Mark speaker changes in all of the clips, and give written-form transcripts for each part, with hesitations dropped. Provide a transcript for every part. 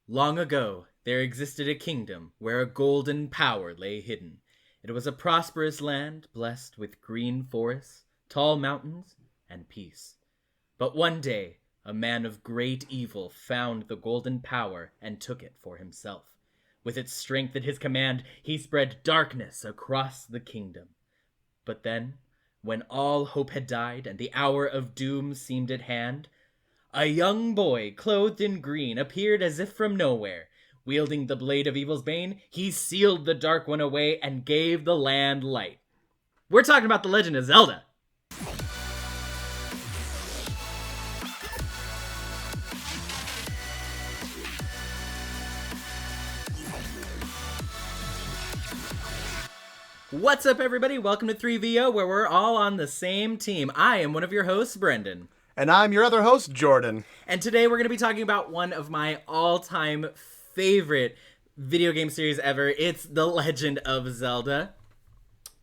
Speaker 1: Long ago, there existed a kingdom where a golden power lay hidden. It was a prosperous land blessed with green forests, tall mountains, and peace. But one day, a man of great evil found the golden power and took it for himself. With its strength at his command, he spread darkness across the kingdom. But then, when all hope had died and the hour of doom seemed at hand, a young boy, clothed in green, appeared as if from nowhere. Wielding the blade of evil's bane, he sealed the Dark One away and gave the land light. We're talking about The Legend of Zelda. What's up, everybody? Welcome to 3VO, where we're all on the same team. I am one of your hosts, Brenden.
Speaker 2: And I'm your other host, Jordan.
Speaker 1: And today we're going to be talking about one of my all-time favorite video game series ever. It's The Legend of Zelda.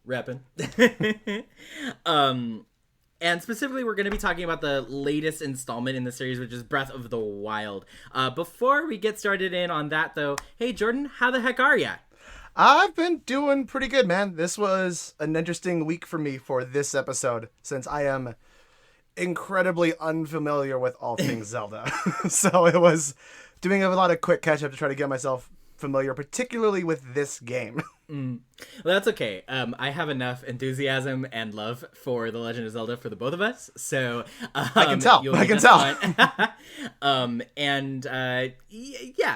Speaker 1: Reppin'. And specifically, we're going to be talking about the latest installment in the series, which is Breath of the Wild. Before we get started in on that, though, hey, Jordan, how the heck are ya?
Speaker 2: I've been doing pretty good, man. This was an interesting week for me for this episode, since I am incredibly unfamiliar with all things Zelda. So it was doing a lot of quick catch-up to try to get myself familiar, particularly with this game.
Speaker 1: Well, that's okay. I have enough enthusiasm and love for The Legend of Zelda for the both of us, so
Speaker 2: I can tell.
Speaker 1: Yeah,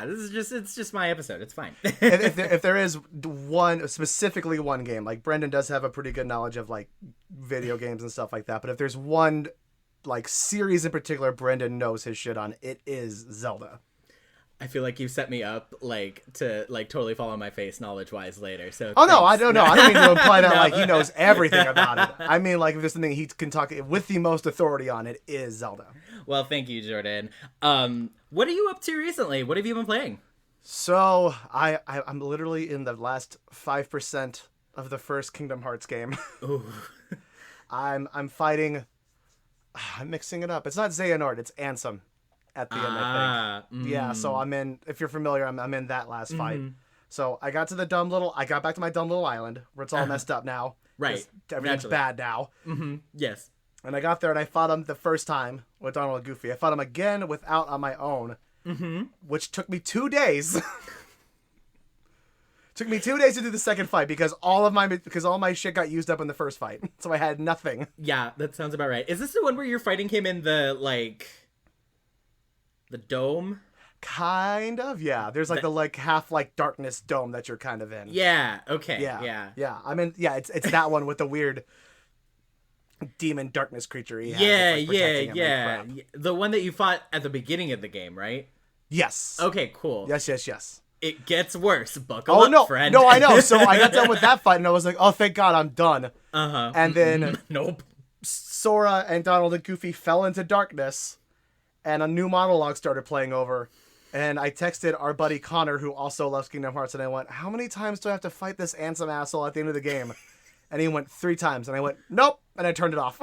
Speaker 1: it's just my episode. It's fine.
Speaker 2: if there is specifically one game, like Brendan does have a pretty good knowledge of like video games and stuff like that, but if there's one like series in particular Brendan knows his shit on, it is Zelda.
Speaker 1: I feel like you set me up to totally fall on my face knowledge-wise later. So
Speaker 2: no, I don't know. I don't mean to imply that like he knows everything about it. I mean, like, if there's something he can talk with the most authority on, it is Zelda.
Speaker 1: Well, thank you, Jordan. What are you up to recently? What have you been playing?
Speaker 2: So I'm literally in the last 5% of the first Kingdom Hearts game.
Speaker 1: Ooh.
Speaker 2: I'm fighting. I'm mixing it up. It's not Xehanort. It's Ansem. At the end, I think. Yeah, so I'm in. If you're familiar, I'm in that last fight. So I got back to my dumb little island where it's all messed up now.
Speaker 1: Right.
Speaker 2: Everything's bad now.
Speaker 1: Yes.
Speaker 2: And I got there and I fought him the first time with Donald and Goofy. I fought him again without on my own, which took me 2 days. Took me 2 days to do the second fight because all my shit got used up in the first fight. So I had nothing.
Speaker 1: Yeah, that sounds about right. Is this the one where you're fighting him in the dome?
Speaker 2: Kind of, yeah. There's the half darkness dome that you're kind of in.
Speaker 1: Yeah, okay.
Speaker 2: Yeah. I mean, yeah, it's that one with the weird demon darkness creature he has.
Speaker 1: Yeah. The one that you fought at the beginning of the game, right?
Speaker 2: Yes.
Speaker 1: Okay, cool.
Speaker 2: Yes.
Speaker 1: It gets worse. Buckle up, friend.
Speaker 2: No, I know. So I got done with that fight and I was like, oh, thank God, I'm done. And then
Speaker 1: nope.
Speaker 2: Sora and Donald and Goofy fell into darkness. And a new monologue started playing over. And I texted our buddy Connor, who also loves Kingdom Hearts, and I went, how many times do I have to fight this Ansem asshole at the end of the game? And he went 3 times. And I went, nope. And I turned it off.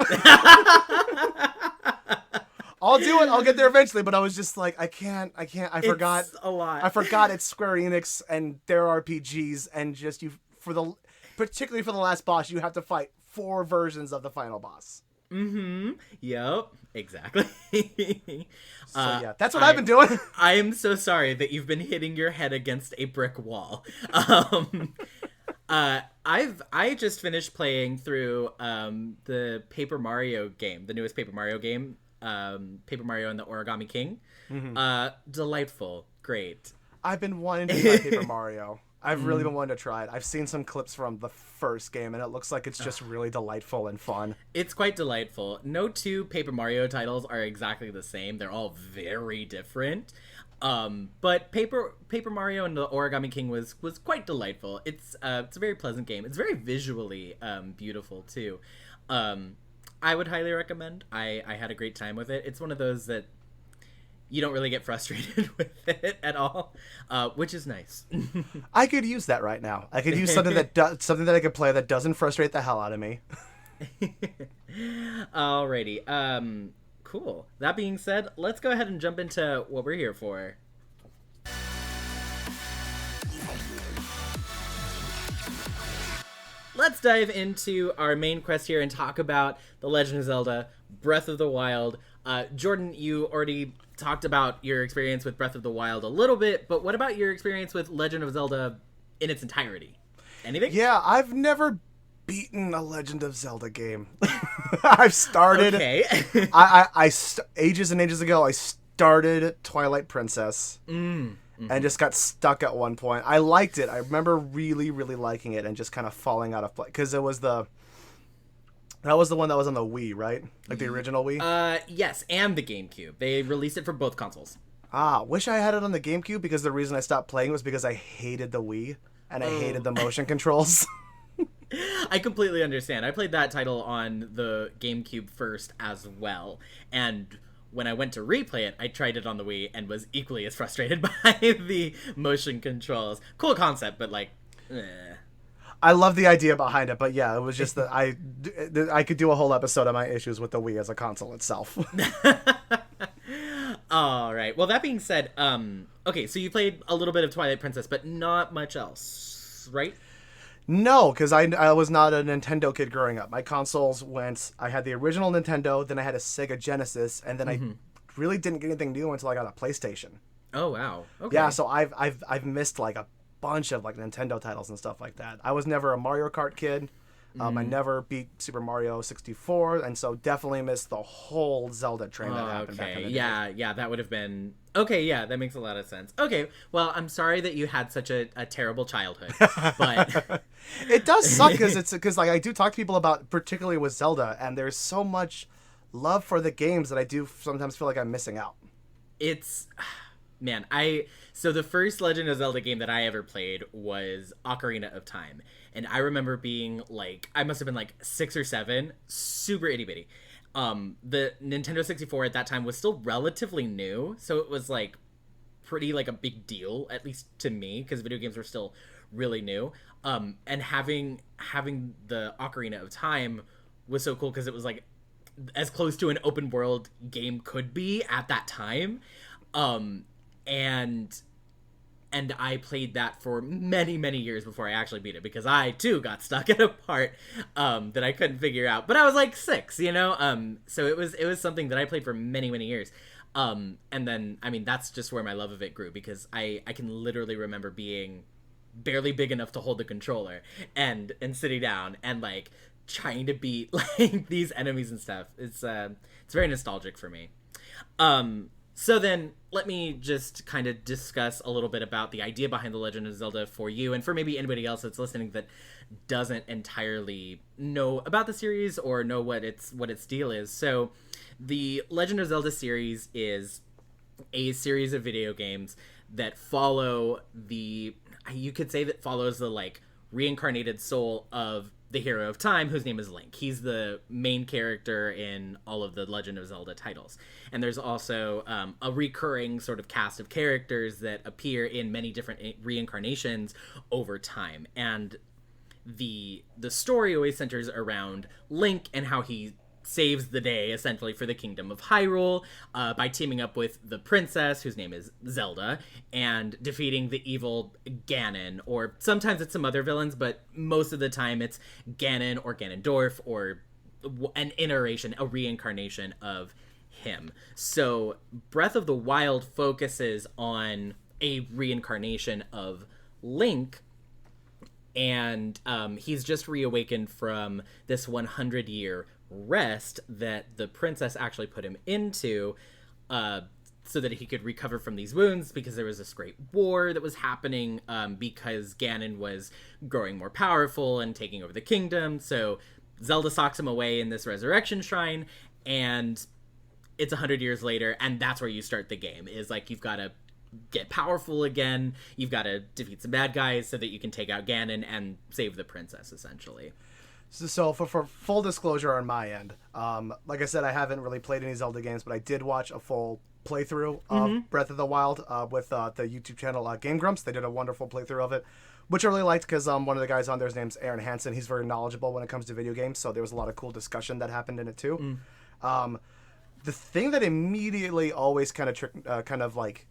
Speaker 2: I'll do it. I'll get there eventually. But I was just like, I can't. I forgot.
Speaker 1: It's a lot.
Speaker 2: I forgot it's Square Enix and their RPGs. And just particularly for the last boss, you have to fight 4 versions of the final boss.
Speaker 1: Yep. Exactly.
Speaker 2: So yeah, that's what I've been doing.
Speaker 1: I am so sorry that you've been hitting your head against a brick wall. I just finished playing through the Paper Mario game, the newest Paper Mario game, Paper Mario and the Origami King. Delightful, great.
Speaker 2: I've been wanting to try Paper Mario. I've really been wanting to try it. I've seen some clips from the first game, and it looks like it's just really delightful and fun.
Speaker 1: It's quite delightful. No 2 Paper Mario titles are exactly the same. They're all very different. But Paper Mario and the Origami King was quite delightful. It's a very pleasant game. It's very visually beautiful, too. I would highly recommend. I had a great time with it. It's one of those that you don't really get frustrated with it at all, which is nice.
Speaker 2: I could use that right now. I could use something that I could play that doesn't frustrate the hell out of me.
Speaker 1: Alrighty. Cool. That being said, let's go ahead and jump into what we're here for. let's dive into our main quest here and talk about The Legend of Zelda Breath of the Wild. Jordan, you already talked about your experience with Breath of the Wild a little bit, but what about your experience with Legend of Zelda in its entirety? Anything?
Speaker 2: Yeah, I've never beaten a Legend of Zelda game. I've started.
Speaker 1: Okay.
Speaker 2: Ages and ages ago, I started Twilight Princess. And just got stuck at one point. I liked it. I remember really, really liking it and just kind of falling out of play. Because that was the one that was on the Wii, right? Like the original Wii?
Speaker 1: Yes, and the GameCube. They released it for both consoles.
Speaker 2: Wish I had it on the GameCube because the reason I stopped playing was because I hated the Wii. And I hated the motion controls.
Speaker 1: I completely understand. I played that title on the GameCube first as well. And when I went to replay it, I tried it on the Wii and was equally as frustrated by the motion controls. Cool concept, but like,
Speaker 2: I love the idea behind it, but yeah, it was just that I could do a whole episode on my issues with the Wii as a console itself.
Speaker 1: All right. Well, that being said, okay, so you played a little bit of Twilight Princess, but not much else, right?
Speaker 2: No, because I was not a Nintendo kid growing up. My consoles I had the original Nintendo, then I had a Sega Genesis, and then I really didn't get anything new until I got a PlayStation.
Speaker 1: Oh wow. Okay.
Speaker 2: Yeah, so I've missed like a bunch of like Nintendo titles and stuff like that. I was never a Mario Kart kid. I never beat Super Mario 64, and so definitely missed the whole Zelda train that happened back in the day.
Speaker 1: Yeah, that would have been... Okay, yeah, that makes a lot of sense. Okay, well, I'm sorry that you had such a terrible childhood, but...
Speaker 2: It does suck because like I do talk to people about, particularly with Zelda, and there's so much love for the games that I do sometimes feel like I'm missing out.
Speaker 1: It's... Man, So the first Legend of Zelda game that I ever played was Ocarina of Time. And I remember being like, I must have been like 6 or 7, super itty bitty. The Nintendo 64 at that time was still relatively new, so it was like pretty like a big deal, at least to me, because video games were still really new. And having the Ocarina of Time was so cool because it was like as close to an open world game could be at that time. And I played that for many, many years before I actually beat it, because I, too, got stuck at a part that I couldn't figure out. But I was, like, 6, you know? So it was something that I played for many, many years. And then, I mean, that's just where my love of it grew, because I can literally remember being barely big enough to hold the controller and sitting down and, like, trying to beat, like, these enemies and stuff. It's very nostalgic for me. So then, let me just kind of discuss a little bit about the idea behind The Legend of Zelda for you, and for maybe anybody else that's listening that doesn't entirely know about the series or know what its deal is. So, the Legend of Zelda series is a series of video games that follow you could say that follows the, like, reincarnated soul of the hero of time, whose name is Link. He's the main character in all of the Legend of Zelda titles. And there's also a recurring sort of cast of characters that appear in many different reincarnations over time. And the story always centers around Link and how he saves the day, essentially, for the Kingdom of Hyrule by teaming up with the princess, whose name is Zelda, and defeating the evil Ganon, or sometimes it's some other villains, but most of the time it's Ganon or Ganondorf, or a reincarnation of him. So Breath of the Wild focuses on a reincarnation of Link, and he's just reawakened from this 100-year rest that the princess actually put him into so that he could recover from these wounds, because there was this great war that was happening because Ganon was growing more powerful and taking over the kingdom. So Zelda socks him away in this resurrection shrine, and it's 100 years later, and that's where you start the game. Is like, you've got to get powerful again, you've got to defeat some bad guys so that you can take out Ganon and save the princess, essentially.
Speaker 2: So for full disclosure on my end, like I said, I haven't really played any Zelda games, but I did watch a full playthrough of Breath of the Wild with the YouTube channel Game Grumps. They did a wonderful playthrough of it, which I really liked because one of the guys on there's name's Aaron Hansen. He's very knowledgeable when it comes to video games, so there was a lot of cool discussion that happened in it too. The thing that immediately always kind of like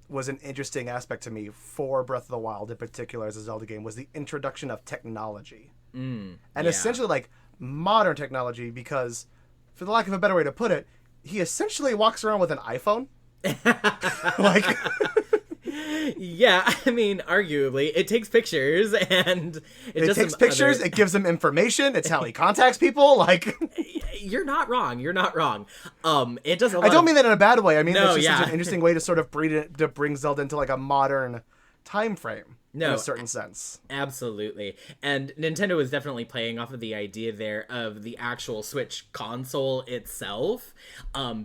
Speaker 2: was an interesting aspect to me for Breath of the Wild in particular as a Zelda game was the introduction of technology. And
Speaker 1: Yeah.
Speaker 2: essentially like modern technology, because for the lack of a better way to put it, he essentially walks around with an iPhone. Like
Speaker 1: Yeah, I mean, arguably, it takes pictures and it
Speaker 2: it
Speaker 1: does
Speaker 2: takes
Speaker 1: some
Speaker 2: pictures,
Speaker 1: other...
Speaker 2: it gives him information, it's how he contacts people. Like
Speaker 1: You're not wrong. You're not wrong. It does a lot
Speaker 2: I don't
Speaker 1: of...
Speaker 2: mean that in a bad way. I mean
Speaker 1: No,
Speaker 2: that's just
Speaker 1: yeah.
Speaker 2: such an interesting way to sort of to bring Zelda into like a modern time frame in
Speaker 1: No,
Speaker 2: a certain sense.
Speaker 1: absolutely. And Nintendo was definitely playing off of the idea there of the actual Switch console itself,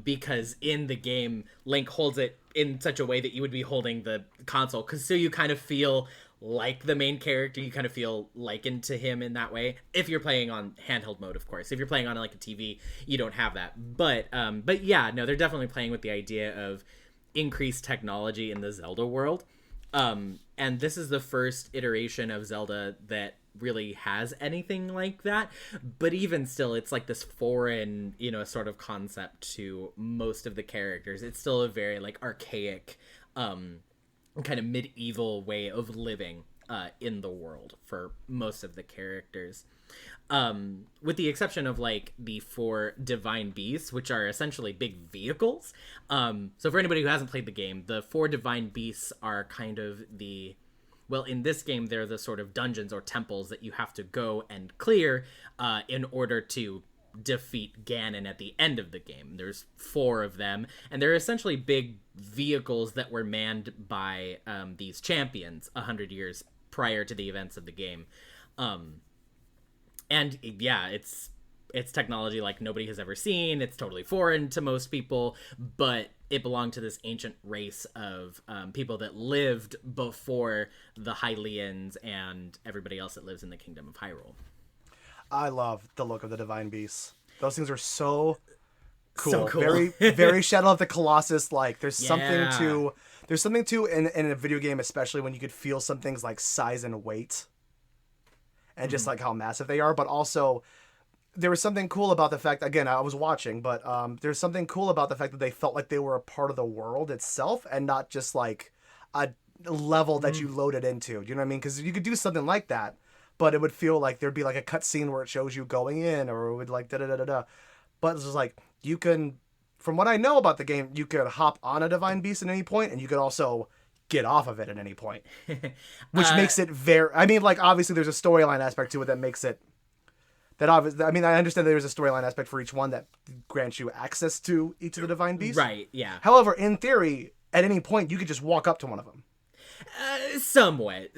Speaker 1: because in the game, Link holds it in such a way that you would be holding the console, because so you kind of feel like the main character, you kind of feel likened to him in that way. If you're playing on handheld mode, of course. If you're playing on like a TV, you don't have that. But yeah, no, they're definitely playing with the idea of increased technology in the Zelda world. And this is the first iteration of Zelda that really has anything like that. But even still, it's like this foreign, sort of concept to most of the characters. It's still a very like archaic, kind of medieval way of living in the world for most of the characters. With the exception of like the 4 divine beasts, which are essentially big vehicles. So for anybody who hasn't played the game, the 4 divine beasts are kind of well, in this game, they're the sort of dungeons or temples that you have to go and clear in order to defeat Ganon at the end of the game. There's 4 of them, and they're essentially big vehicles that were manned by these champions 100 years prior to the events of the game. And yeah, it's technology like nobody has ever seen. It's totally foreign to most people, but it belonged to this ancient race of people that lived before the Hylians and everybody else that lives in the Kingdom of Hyrule.
Speaker 2: I love the look of the divine beasts. Those things are so cool.
Speaker 1: So cool.
Speaker 2: Very, very Shadow of the Colossus. Like there's
Speaker 1: Yeah.
Speaker 2: something to in a video game, especially when you could feel some things like size and weight, and just like how massive they are. But also, there was something cool about the fact. Again, I was watching, but there's something cool about the fact that they felt like they were a part of the world itself, and not just like a level that you loaded into. Do you know what I mean? Because you could do something like that, but it would feel like there'd be like a cutscene where it shows you going in, or it would like da da da da da. But it's just like you can, from what I know about the game, you could hop on a divine beast at any point, and you could also get off of it at any point, which makes it very. I mean, like obviously there's a storyline aspect to it that makes it. That obviously, I mean, I understand there's a storyline aspect for each one that grants you access to each of the divine beasts.
Speaker 1: Right, yeah.
Speaker 2: However, in theory, at any point you could just walk up to one of them.
Speaker 1: Somewhat.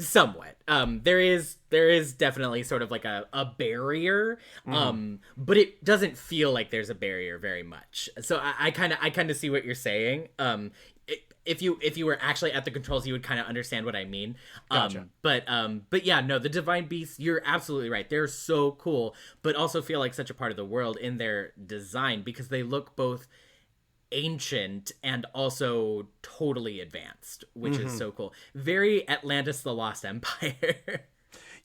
Speaker 1: There is definitely sort of like a barrier, but it doesn't feel like there's a barrier very much. So I kind of see what you're saying. If you were actually at the controls, you would kind of understand what I mean.
Speaker 2: Gotcha.
Speaker 1: But yeah, no, the divine beasts, you're absolutely right. They're so cool, but also feel like such a part of the world in their design because they look both ancient and also totally advanced, which is so cool. Very Atlantis the Lost Empire.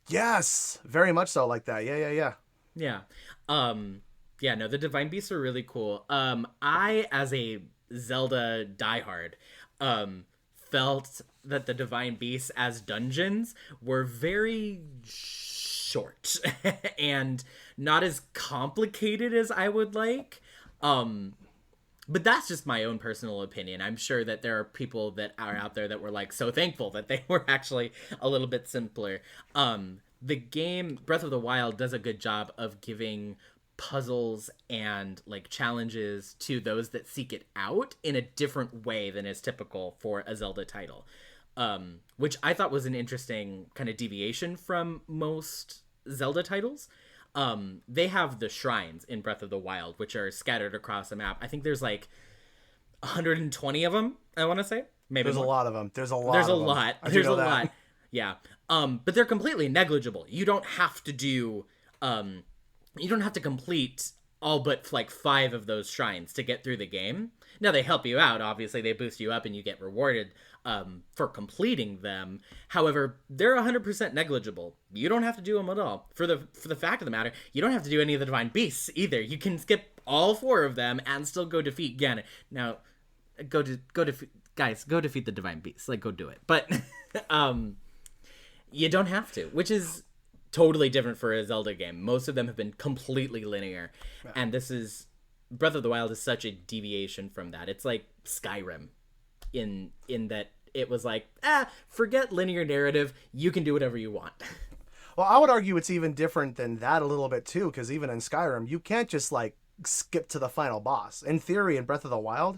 Speaker 2: Yes, very much so like that. Yeah.
Speaker 1: Yeah. Yeah, no, the divine beasts are really cool. I, as a Zelda diehard, felt that the divine beasts as dungeons were very short and not as complicated as I would like. But that's just my own personal opinion. I'm sure that there are people that are out there that were like so thankful that they were actually a little bit simpler. The game Breath of the Wild does a good job of giving puzzles and like challenges to those that seek it out in a different way than is typical for a Zelda title. Which I thought was an interesting kind of deviation from most Zelda titles. They have the shrines in Breath of the Wild, which are scattered across the map. I think there's like 120 of them, I want to say. Maybe
Speaker 2: There's
Speaker 1: more.
Speaker 2: a lot of them. There's a lot.
Speaker 1: There's a
Speaker 2: of them.
Speaker 1: lot.
Speaker 2: I do
Speaker 1: There's
Speaker 2: know
Speaker 1: a
Speaker 2: that.
Speaker 1: lot. Yeah. But they're completely negligible. You don't have to do you don't have to complete all but like 5 of those shrines to get through the game. Now they help you out, obviously they boost you up and you get rewarded for completing them. However, they're 100% negligible. You don't have to do them at all. For the fact of the matter, you don't have to do any of the divine beasts either. You can skip all 4 of them and still go defeat Ganon. Now, go defeat the divine beasts. Like, go do it. But you don't have to, which is totally different for a Zelda game. Most of them have been completely linear, and this is Breath of the Wild is such a deviation from that. It's like Skyrim, in that it was like, forget linear narrative. You can do whatever you want.
Speaker 2: Well, I would argue it's even different than that a little bit too, because even in Skyrim, you can't just like skip to the final boss. In theory, in Breath of the Wild,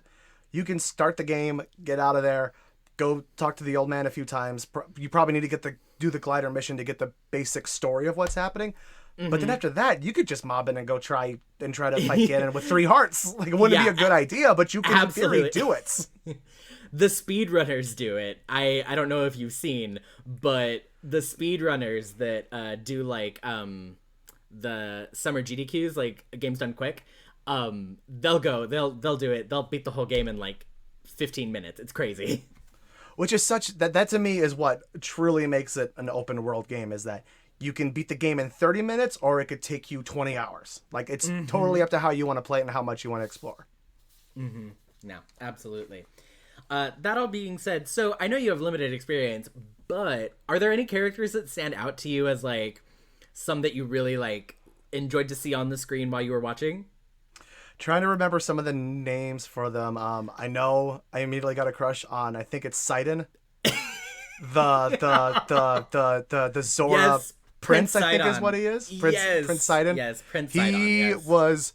Speaker 2: you can start the game, get out of there, go talk to the old man a few times. You probably need to do the glider mission to get the basic story of what's happening. But then after that, you could just mob in and go try to fight Ganon with 3 hearts. Like, it wouldn't be a good idea, but you can in theory do it.
Speaker 1: The speedrunners do it. I don't know if you've seen, but the speedrunners that do like the summer GDQs, like Games Done Quick, they'll do it. They'll beat the whole game in like 15 minutes. It's crazy.
Speaker 2: Which is that to me is what truly makes it an open world game, is that you can beat the game in 30 minutes or it could take you 20 hours. Like, it's totally up to how you want to play it and how much you want to explore.
Speaker 1: No, absolutely. That all being said, so I know you have limited experience, but are there any characters that stand out to you as like some that you really like enjoyed to see on the screen while you were watching?
Speaker 2: Trying to remember some of the names for them. I know I immediately got a crush on, I think it's Sidon. the Zora
Speaker 1: Yes,
Speaker 2: Prince, I think
Speaker 1: Sidon.
Speaker 2: is what he is. Prince Sidon.
Speaker 1: Yes, Prince Sidon.
Speaker 2: He was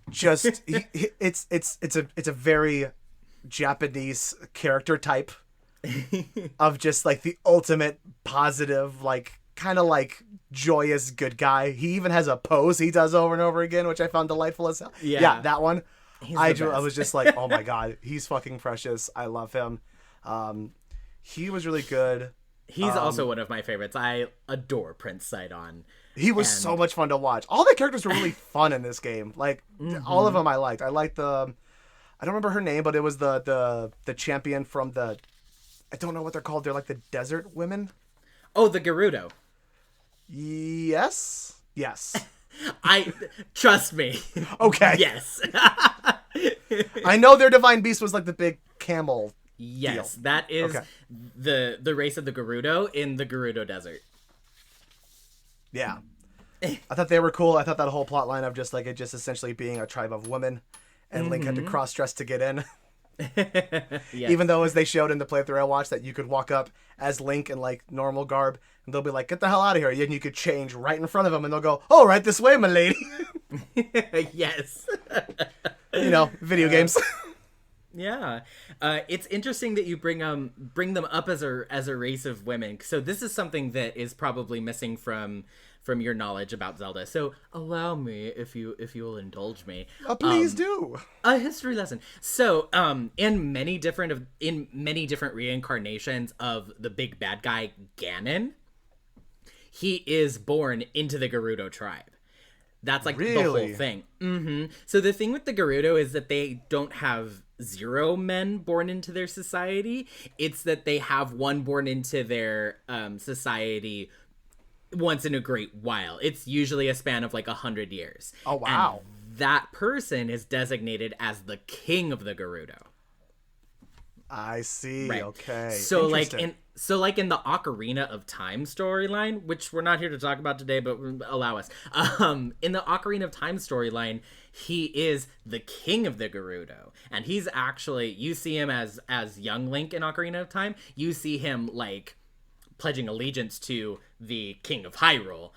Speaker 2: just it's a very Japanese character type of just like the ultimate positive, like kind of like joyous good guy. He even has a pose he does over and over again, which I found delightful as hell. Yeah, that one. I was just like, oh my god, he's fucking precious. I love him. He was really good.
Speaker 1: He's also one of my favorites. I adore Prince Sidon.
Speaker 2: He was so much fun to watch. All the characters were really fun in this game. Like all of them I liked. I liked I don't remember her name, but it was the champion from the, I don't know what they're called. They're like the desert women.
Speaker 1: Oh, the Gerudo.
Speaker 2: Yes.
Speaker 1: I trust me.
Speaker 2: Okay.
Speaker 1: Yes.
Speaker 2: I know their divine beast was like the big camel.
Speaker 1: Yes,
Speaker 2: deal.
Speaker 1: that is
Speaker 2: Okay.
Speaker 1: the race of the Gerudo in the Gerudo Desert.
Speaker 2: Yeah. I thought they were cool. I thought that whole plot line of just like it just essentially being a tribe of women, and Link had to cross-dress to get in.
Speaker 1: Yes.
Speaker 2: Even though, as they showed in the playthrough I watched, that you could walk up as Link in like normal garb, and they'll be like, "Get the hell out of here!" And you could change right in front of them, and they'll go, "Oh, right this way, my lady."
Speaker 1: Yes.
Speaker 2: Video games.
Speaker 1: Yeah, it's interesting that you bring them up as a race of women. So this is something that is probably missing from your knowledge about Zelda. So allow me, if you will indulge me,
Speaker 2: Please do.
Speaker 1: a history lesson. So in many different reincarnations of the big bad guy Ganon, he is born into the Gerudo tribe. That's like the whole thing. So the thing with the Gerudo is that they don't have 0 men born into their society. It's that they have one born into their society once in a great while. It's usually a span of like 100 years.
Speaker 2: Oh, wow.
Speaker 1: And that person is designated as the king of the Gerudo.
Speaker 2: I see.
Speaker 1: Right.
Speaker 2: Okay.
Speaker 1: So like in the Ocarina of Time storyline, which we're not here to talk about today, but allow us. In the Ocarina of Time storyline, he is the king of the Gerudo, and he's actually, you see him as young Link in Ocarina of Time. You see him like pledging allegiance to the King of Hyrule.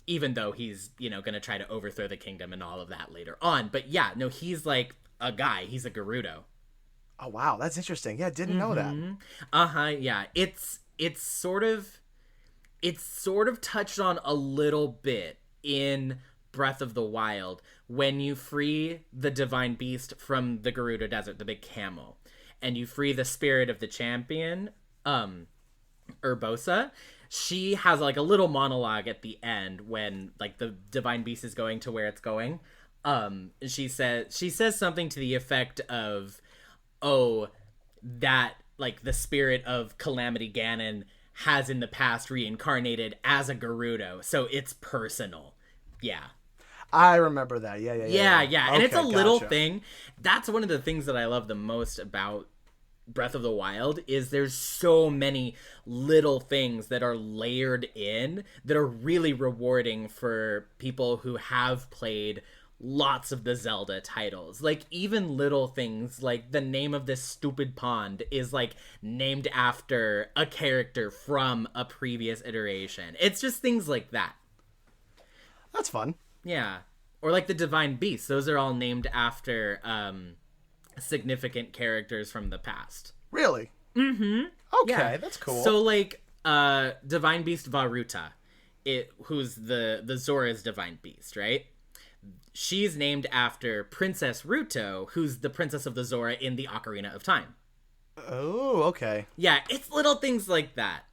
Speaker 1: Even though he's gonna try to overthrow the kingdom and all of that later on. But yeah, no, he's like a guy. He's a Gerudo.
Speaker 2: Oh wow, that's interesting. Yeah, didn't know that.
Speaker 1: Yeah. It's sort of touched on a little bit in Breath of the Wild when you free the divine beast from the Gerudo Desert, the big camel, and you free the spirit of the champion, Urbosa. She has like a little monologue at the end when like the divine beast is going to where it's going. She says something to the effect of, oh, that like the spirit of Calamity Ganon has in the past reincarnated as a Gerudo, so it's personal. Yeah.
Speaker 2: I remember that. Yeah.
Speaker 1: And it's a little
Speaker 2: gotcha.
Speaker 1: thing. That's one of the things that I love the most about Breath of the Wild is there's so many little things that are layered in that are really rewarding for people who have played lots of the Zelda titles. Like, even little things like the name of this stupid pond is like named after a character from a previous iteration. It's just things like that.
Speaker 2: That's fun.
Speaker 1: Yeah. Or like the Divine Beasts. Those are all named after significant characters from the past.
Speaker 2: Really?
Speaker 1: Mm-hmm.
Speaker 2: Okay,
Speaker 1: Yeah.
Speaker 2: that's cool.
Speaker 1: So like Divine Beast Varuta, who's the Zora's Divine Beast, right? She's named after Princess Ruto, who's the princess of the Zora in the Ocarina of Time.
Speaker 2: Oh, okay.
Speaker 1: Yeah, it's little things like that.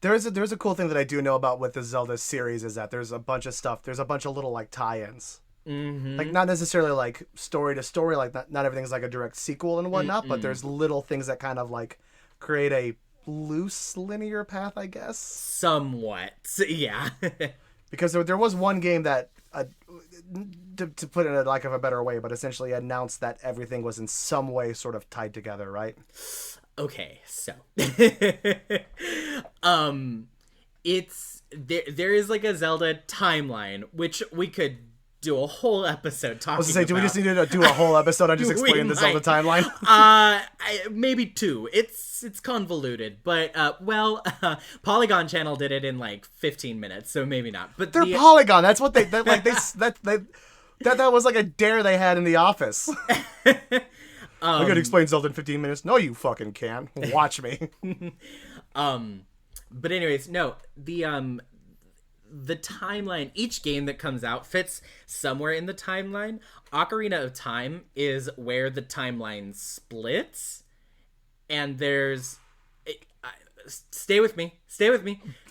Speaker 2: There's a cool thing that I do know about with the Zelda series is that there's a bunch of stuff. There's a bunch of little like tie-ins.
Speaker 1: Mm-hmm.
Speaker 2: Like not necessarily like story to story, like not everything's like a direct sequel and whatnot, but there's little things that kind of like create a loose linear path, I guess.
Speaker 1: Somewhat, yeah.
Speaker 2: Because there was one game that, to put it in a lack of a better way, but essentially announced that everything was in some way sort of tied together, right?
Speaker 1: Okay, so it's there is like a Zelda timeline, which we could do a whole episode talking
Speaker 2: I was gonna say,
Speaker 1: about.
Speaker 2: do we just need to do a whole episode on just explaining the Zelda timeline?
Speaker 1: Maybe two. It's convoluted, but Polygon Channel did it in like 15 minutes, so maybe not. But
Speaker 2: They're Polygon. That's what that was like a dare they had in the office. I'm gonna explain Zelda in 15 minutes. No, you fucking can. Watch me.
Speaker 1: But anyways, no, the timeline, each game that comes out fits somewhere in the timeline. Ocarina of Time is where the timeline splits, and there's stay with me.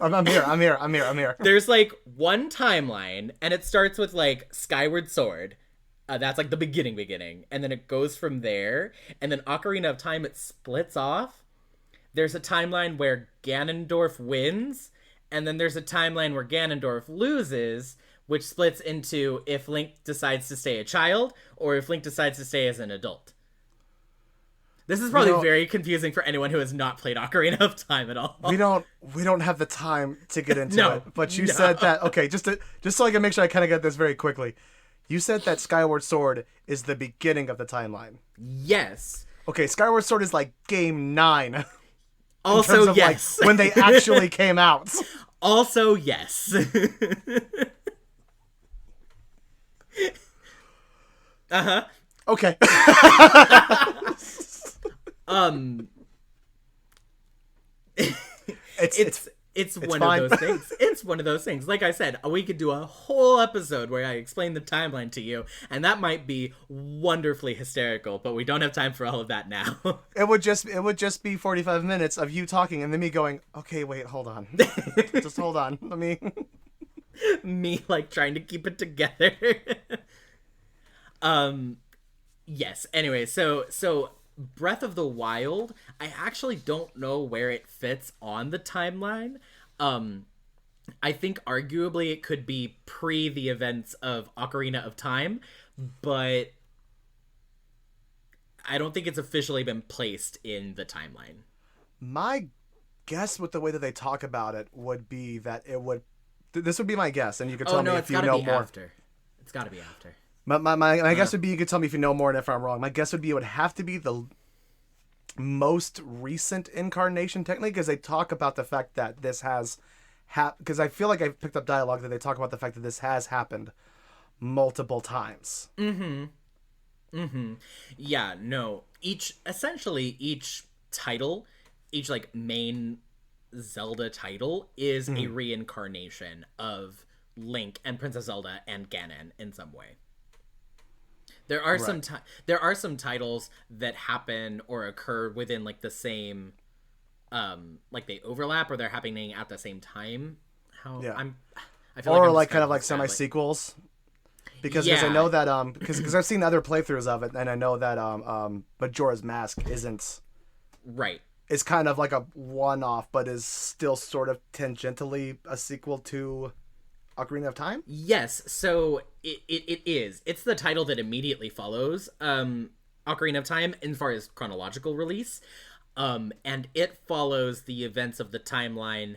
Speaker 2: I'm here.
Speaker 1: There's like one timeline, and it starts with like Skyward Sword. That's like the beginning, and then it goes from there, and then Ocarina of Time, it splits off. There's a timeline where Ganondorf wins, and then there's a timeline where Ganondorf loses, which splits into if Link decides to stay a child, or if Link decides to stay as an adult. This is probably very confusing for anyone who has not played Ocarina of Time at all.
Speaker 2: We don't have the time to get into it. But you said that, okay, just so I can make sure I kind of get this very quickly. You said that Skyward Sword is the beginning of the timeline.
Speaker 1: Yes.
Speaker 2: Okay, Skyward Sword is like game 9.
Speaker 1: Also, yes.
Speaker 2: Like, when they actually came out.
Speaker 1: Also, yes. Uh-huh.
Speaker 2: Okay.
Speaker 1: It's one of those things. It's one of those things. Like I said, we could do a whole episode where I explain the timeline to you, and that might be wonderfully hysterical, but we don't have time for all of that now.
Speaker 2: It would just be 45 minutes of you talking and then me going, okay, wait, hold on. Just hold on. Let me...
Speaker 1: Me, like, trying to keep it together. Yes. Anyway, so Breath of the Wild, I actually don't know where it fits on the timeline. I think arguably it could be pre the events of Ocarina of Time, but I don't think it's officially been placed in the timeline.
Speaker 2: My guess with the way that they talk about it would be that it would... This would be my guess, and you could tell me if you know more.
Speaker 1: After. It's gotta be after.
Speaker 2: My guess would be, you could tell me if you know more and if I'm wrong. My guess would be it would have to be the most recent incarnation, technically, because they talk about the fact that this has... Because I feel like I've picked up dialogue that they talk about the fact that this has happened multiple times.
Speaker 1: Yeah, no. Each title, each like main Zelda title is a reincarnation of Link and Princess Zelda and Ganon in some way. There are some titles that happen or occur within like the same like they overlap or they're happening at the same time. I feel
Speaker 2: or
Speaker 1: like
Speaker 2: like kind of like semi-sequels. Because I know that because I've seen other playthroughs of it, and I know that Majora's Mask isn't
Speaker 1: right.
Speaker 2: It's kind of like a one-off, but is still sort of tangentially a sequel to Ocarina of Time?
Speaker 1: Yes, so it is. It's the title that immediately follows Ocarina of Time as far as chronological release. And it follows the events of the timeline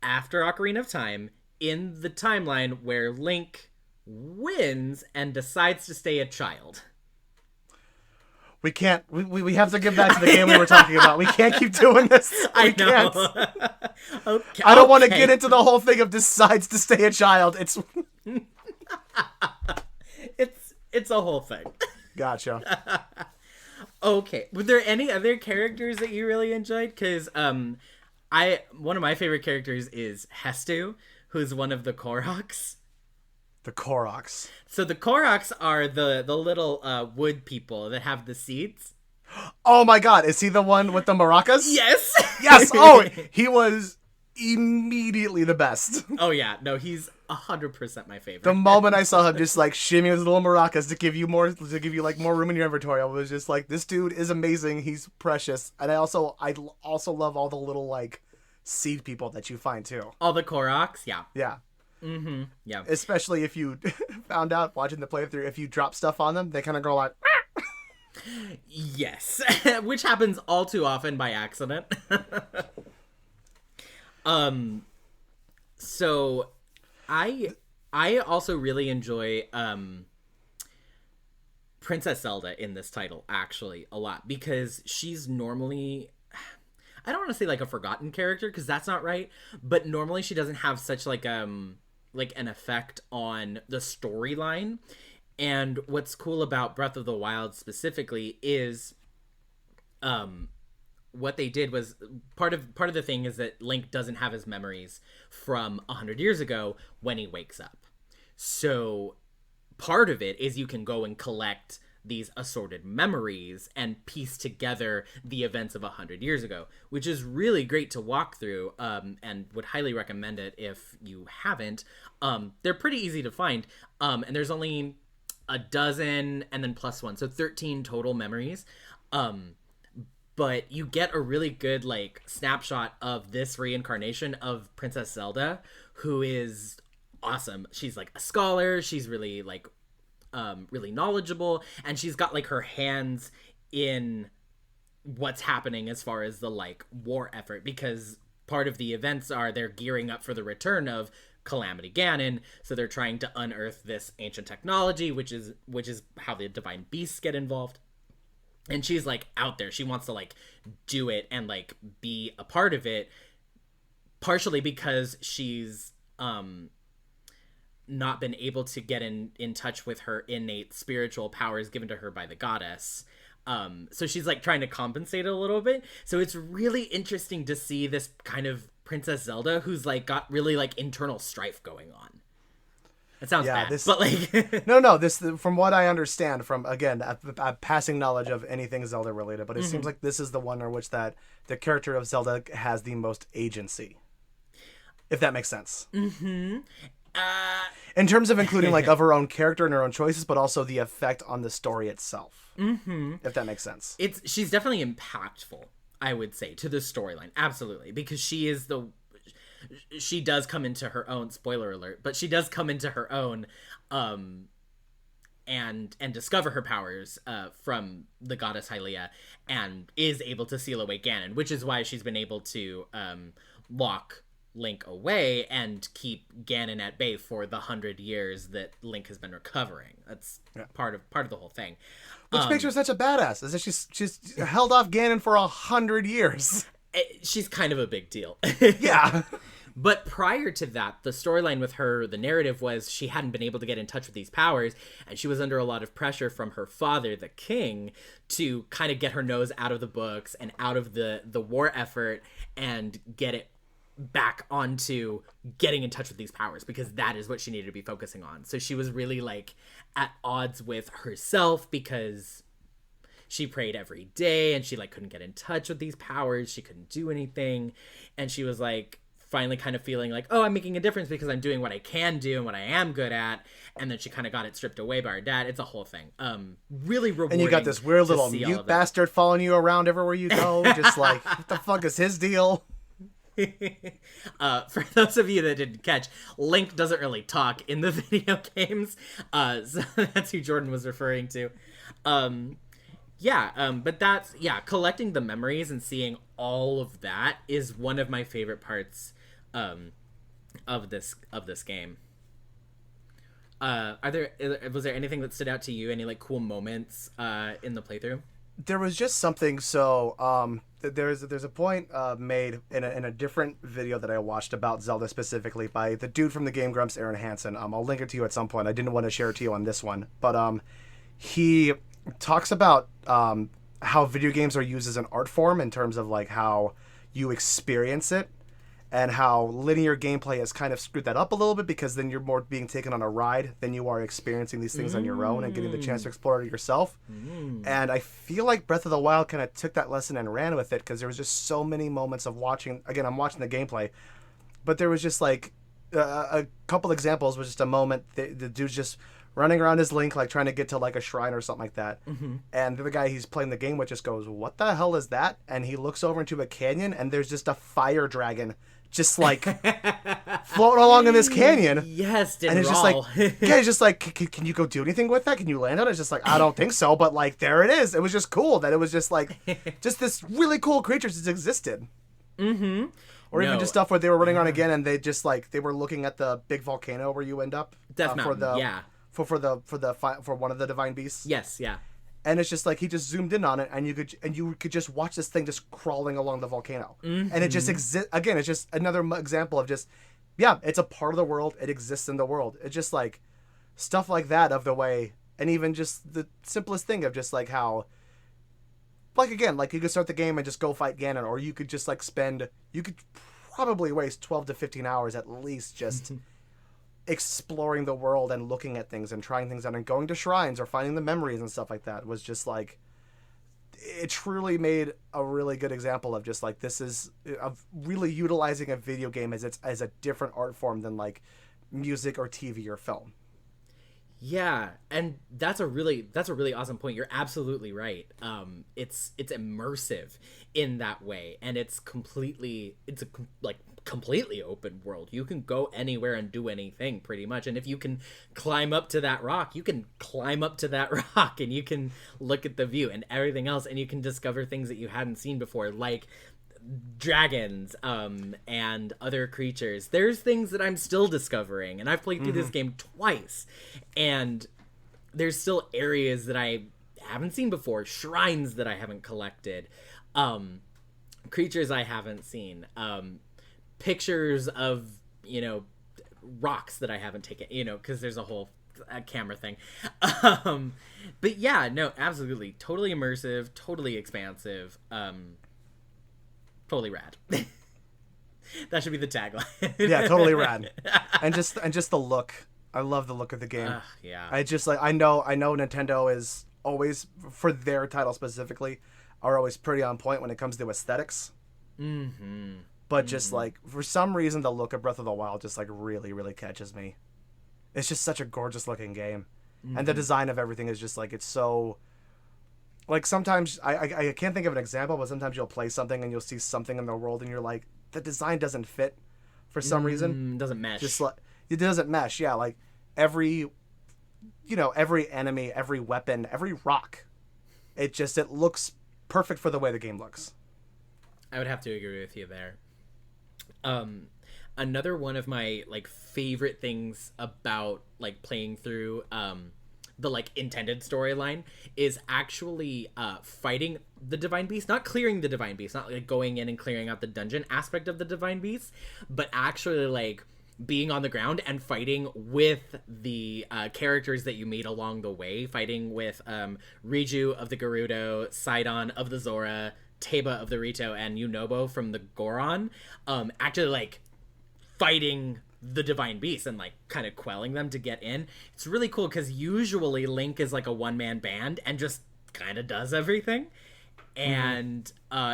Speaker 1: after Ocarina of Time, in the timeline where Link wins and decides to stay a child.
Speaker 2: We can't. We have to get back to the game we were talking about. We can't keep doing this.
Speaker 1: I know.
Speaker 2: Can't.
Speaker 1: Okay.
Speaker 2: I don't want to get into the whole thing of decides to stay a child. It's
Speaker 1: it's a whole thing.
Speaker 2: Gotcha.
Speaker 1: Okay. Were there any other characters that you really enjoyed? Because one of my favorite characters is Hestu, who's one of the Koroks.
Speaker 2: The Koroks.
Speaker 1: So the Koroks are the little wood people that have the seeds.
Speaker 2: Oh my god, is he the one with the maracas?
Speaker 1: Yes.
Speaker 2: Yes. Oh, he was immediately the best.
Speaker 1: Oh yeah, no, he's 100% my favorite.
Speaker 2: The moment I saw him just like shimmy his little maracas to give you like more room in your inventory, I was just like, this dude is amazing. He's precious. And I also love all the little like seed people that you find too.
Speaker 1: All the Koroks, yeah.
Speaker 2: Yeah.
Speaker 1: Mm-hmm. Yeah.
Speaker 2: Especially if you found out watching the playthrough, if you drop stuff on them, they kind of go like.
Speaker 1: Yes, which happens all too often by accident. So I also really enjoy Princess Zelda in this title actually a lot, because she's normally, I don't want to say like a forgotten character, because that's not right, but normally she doesn't have such like an effect on the storyline. And what's cool about Breath of the Wild specifically is what they did was part of the thing is that Link doesn't have his memories from 100 years ago when he wakes up. So part of it is you can go and collect these assorted memories and piece together the events of 100 years ago, which is really great to walk through, and would highly recommend it if you haven't. They're pretty easy to find, and there's only a dozen and then plus one, so 13 total memories. But you get a really good like snapshot of this reincarnation of Princess Zelda, who is awesome. She's like a scholar. She's really like really knowledgeable, and she's got like her hands in what's happening as far as the like war effort, because part of the events are they're gearing up for the return of Calamity Ganon, so they're trying to unearth this ancient technology, which is how the divine beasts get involved. And she's like out there, she wants to like do it and like be a part of it, partially because she's not been able to get in touch with her innate spiritual powers given to her by the goddess. So she's like trying to compensate a little bit. So it's really interesting to see this kind of Princess Zelda who's like got really like internal strife going on. That sounds bad, but like
Speaker 2: no, this from what I understand from, again, a passing knowledge of anything Zelda related, but it seems like this is the one in which that the character of Zelda has the most agency, if that makes sense. In terms of including like of her own character and her own choices, but also the effect on the story itself. If that makes sense.
Speaker 1: She's definitely impactful, I would say, to the storyline. Absolutely. Because she does come into her own, spoiler alert, but she does come into her own and discover her powers from the goddess Hylia, and is able to seal away Ganon, which is why she's been able to lock Link away and keep Ganon at bay for the 100 years that Link has been recovering. That's part of the whole thing.
Speaker 2: Which makes her such a badass, is that she's held off Ganon for 100 years.
Speaker 1: She's kind of a big deal.
Speaker 2: Yeah.
Speaker 1: But prior to that, the storyline with her, the narrative was she hadn't been able to get in touch with these powers, and she was under a lot of pressure from her father, the king, to kind of get her nose out of the books and out of the war effort and get it back onto getting in touch with these powers, because that is what she needed to be focusing on. So she was really like at odds with herself, because she prayed every day and she like couldn't get in touch with these powers. She couldn't do anything. And she was like finally kind of feeling like, oh, I'm making a difference because I'm doing what I can do and what I am good at. And then she kind of got it stripped away by her dad. It's a whole thing. Really rewarding.
Speaker 2: And you got this weird little mute bastard following you around everywhere you go. Just like, what the fuck is his deal?
Speaker 1: For those of you that didn't catch, Link doesn't really talk in the video games. So that's who Jordan was referring to. Yeah, but that's collecting the memories and seeing all of that is one of my favorite parts um, of this game. Was there anything that stood out to you? Any like cool moments in the playthrough?
Speaker 2: There was just something. So there's a point made in a different video that I watched about Zelda specifically by the dude from the Game Grumps, Aaron Hansen. I'll link it to you at some point. I didn't want to share it to you on this one, but he talks about how video games are used as an art form in terms of like how you experience it, and how linear gameplay has kind of screwed that up a little bit, because then you're more being taken on a ride than you are experiencing these things on your own and getting the chance to explore it yourself. And I feel like Breath of the Wild kind of took that lesson and ran with it, because there was just so many moments of watching. Again, I'm watching the gameplay, but there was just like a couple examples was just a moment. The dude's just running around his Link, like trying to get to like a shrine or something like that. And the guy he's playing the game with just goes, "What the hell is that?" And he looks over into a canyon, and there's just a fire dragon just like floating along in this canyon.
Speaker 1: Yes,
Speaker 2: and it's just like, yeah, he's just like, can you go do anything with that? Can you land on it? It's just like, I don't think so, but like, there it is. It was just cool that it was just like, just this really cool creature just existed. Or even just stuff where they were running around again, and they just like, they were looking at the big volcano where you end up
Speaker 1: Death Mountain,
Speaker 2: for one of the divine beasts.
Speaker 1: Yes, yeah.
Speaker 2: And it's just like he just zoomed in on it, and you could just watch this thing just crawling along the volcano, and it just exists again. It's just another example of just, yeah, it's a part of the world. It exists in the world. It's just like stuff like that of the way, and even just the simplest thing of just like how, like again, like you could start the game and just go fight Ganon, or you could just like you could probably waste 12 to 15 hours at least just exploring the world and looking at things and trying things out and going to shrines or finding the memories and stuff like that. Was just like, it truly made a really good example of just like, this is of really utilizing a video game as a different art form than like music or TV or film.
Speaker 1: Yeah, and that's a really awesome point. You're absolutely right. It's immersive in that way, and it's completely open world. You can go anywhere and do anything pretty much, and if you can climb up to that rock, you can climb up to that rock, and you can look at the view and everything else, and you can discover things that you hadn't seen before, like dragons and other creatures. There's things that I'm still discovering, and I've played through this game twice, and there's still areas that I haven't seen before, shrines that I haven't collected, creatures I haven't seen, pictures of, rocks that I haven't taken, because there's a whole camera thing. But yeah, no, absolutely, totally immersive, totally expansive, totally rad. That should be the tagline.
Speaker 2: Yeah, totally rad. And just the look. I love the look of the game.
Speaker 1: Yeah.
Speaker 2: I just like, I know Nintendo is always, for their title specifically, are always pretty on point when it comes to aesthetics. But just like, for some reason, the look of Breath of the Wild just like really, really catches me. It's just such a gorgeous looking game. And the design of everything is just like, it's so, like, sometimes I can't think of an example, but sometimes you'll play something and you'll see something in the world and you're like, the design doesn't fit for some reason.
Speaker 1: Doesn't mesh.
Speaker 2: Just like, it doesn't mesh. Yeah, like every enemy, every weapon, every rock, it looks perfect for the way the game looks.
Speaker 1: I would have to agree with you there. Another one of my like favorite things about like playing through the like intended storyline is actually fighting the divine beast, not clearing the divine beast, not like going in and clearing out the dungeon aspect of the divine beast, but actually like being on the ground and fighting with the characters that you meet along the way, fighting with Riju of the Gerudo, Sidon of the Zora, Teba of the Rito, and Yunobo from the Goron, actually like fighting the divine beast and like kind of quelling them to get in. It's really cool because usually Link is like a one-man band and just kind of does everything, and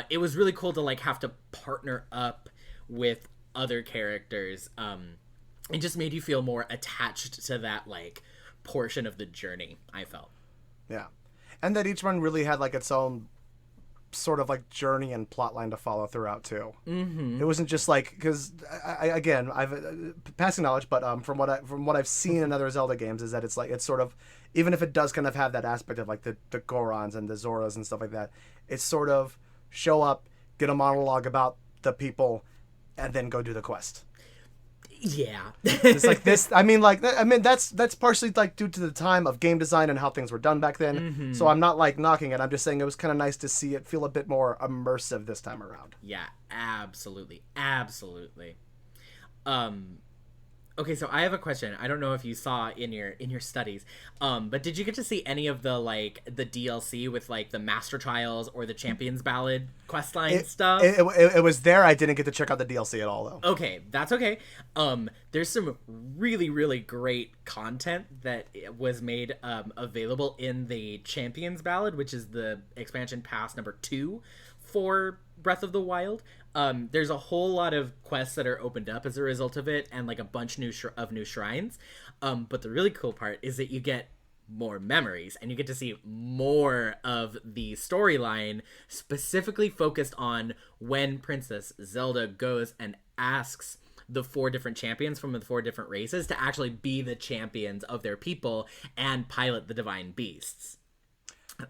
Speaker 1: it was really cool to like have to partner up with other characters. It just made you feel more attached to that like portion of the journey, I felt.
Speaker 2: Yeah, and that each one really had like its own sort of like journey and plotline to follow throughout too. It wasn't just like, because again, I've passing knowledge, but from what I've seen in other Zelda games is that it's like, it's sort of, even if it does kind of have that aspect of like the Gorons and the Zoras and stuff like that, it's sort of show up, get a monologue about the people, and then go do the quest.
Speaker 1: Yeah.
Speaker 2: It's like this. I mean, that's partially like due to the time of game design and how things were done back then. So I'm not like knocking it. I'm just saying it was kind of nice to see it feel a bit more immersive this time around.
Speaker 1: Yeah, absolutely. Absolutely. Okay, so I have a question. I don't know if you saw in your studies, but did you get to see any of the like the DLC with like the Master Trials or the Champions Ballad questline stuff?
Speaker 2: It was there. I didn't get to check out the DLC at all though.
Speaker 1: Okay, that's okay. There's some really, really great content that was made available in the Champions Ballad, which is the expansion pass number 2 for Breath of the Wild. There's a whole lot of quests that are opened up as a result of it, and like a bunch of new shrines. But the really cool part is that you get more memories, and you get to see more of the storyline specifically focused on when Princess Zelda goes and asks the 4 different champions from the 4 different races to actually be the champions of their people and pilot the divine beasts.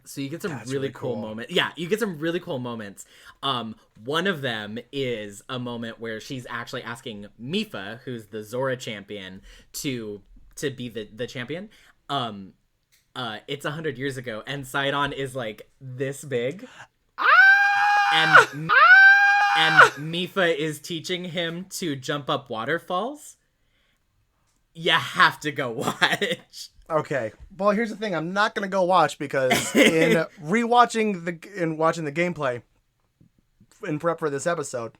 Speaker 1: So you get some really cool moments. Yeah, you get some really cool moments. One of them is a moment where she's actually asking Mipha, who's the Zora champion, to be the champion. It's 100 years ago, and Sidon is like this big. And Mipha is teaching him to jump up waterfalls. You have to go watch.
Speaker 2: Okay. Well, here's the thing. I'm not gonna go watch because in watching the gameplay in prep for this episode,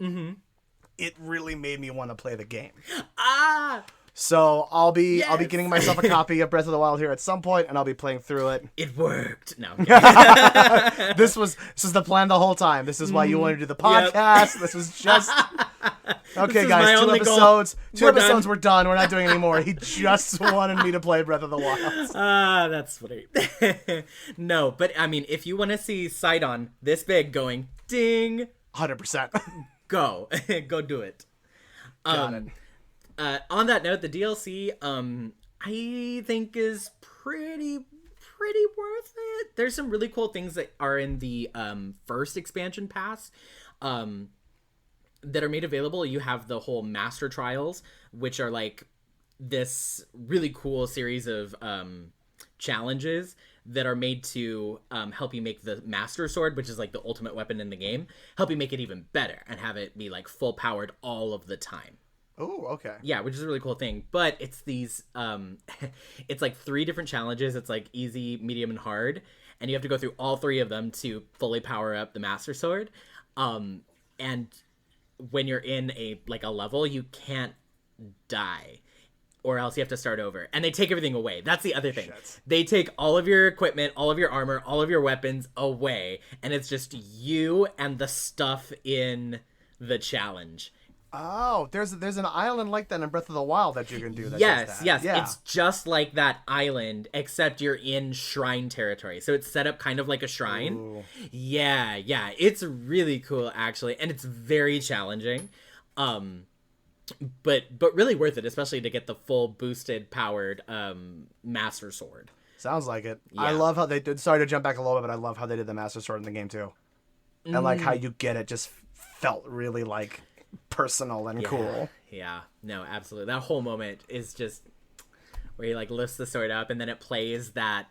Speaker 2: it really made me want to play the game. So I'll be getting myself a copy of Breath of the Wild here at some point, and I'll be playing through it.
Speaker 1: It worked. No.
Speaker 2: This was the plan the whole time. This is why you wanted to do the podcast. Yep. This was just okay, guys. 2 episodes. We're done. We're not doing any more. He just wanted me to play Breath of the Wild.
Speaker 1: That's funny. No, but I mean, if you want to see Sidon this big going ding,
Speaker 2: 100%.
Speaker 1: Go do it.
Speaker 2: Got it.
Speaker 1: On that note, the DLC, I think is pretty worth it. There's some really cool things that are in the first expansion pass that are made available. You have the whole Master Trials, which are like this really cool series of challenges that are made to help you make the Master Sword, which is like the ultimate weapon in the game, help you make it even better and have it be like full powered all of the time.
Speaker 2: Oh, okay.
Speaker 1: Yeah, which is a really cool thing. But it's these, it's like 3 different challenges. It's like easy, medium, and hard. And you have to go through all 3 of them to fully power up the Master Sword. And when you're in a level, you can't die, or else you have to start over. And they take everything away. That's the other thing. Shit. They take all of your equipment, all of your armor, all of your weapons away. And it's just you and the stuff in the challenge.
Speaker 2: Oh, there's an island like that in Breath of the Wild that you can do.
Speaker 1: Yes. Yeah. It's just like that island, except you're in shrine territory. So it's set up kind of like a shrine. Ooh. Yeah. It's really cool, actually, and it's very challenging. But really worth it, especially to get the full boosted, powered Master Sword.
Speaker 2: Sounds like it. Yeah. I love how they did. Sorry to jump back a little bit, but I love how they did the Master Sword in the game too, and like how you get it just felt really like personal and cool.
Speaker 1: Yeah, no, absolutely. That whole moment is just where he like lifts the sword up and then it plays that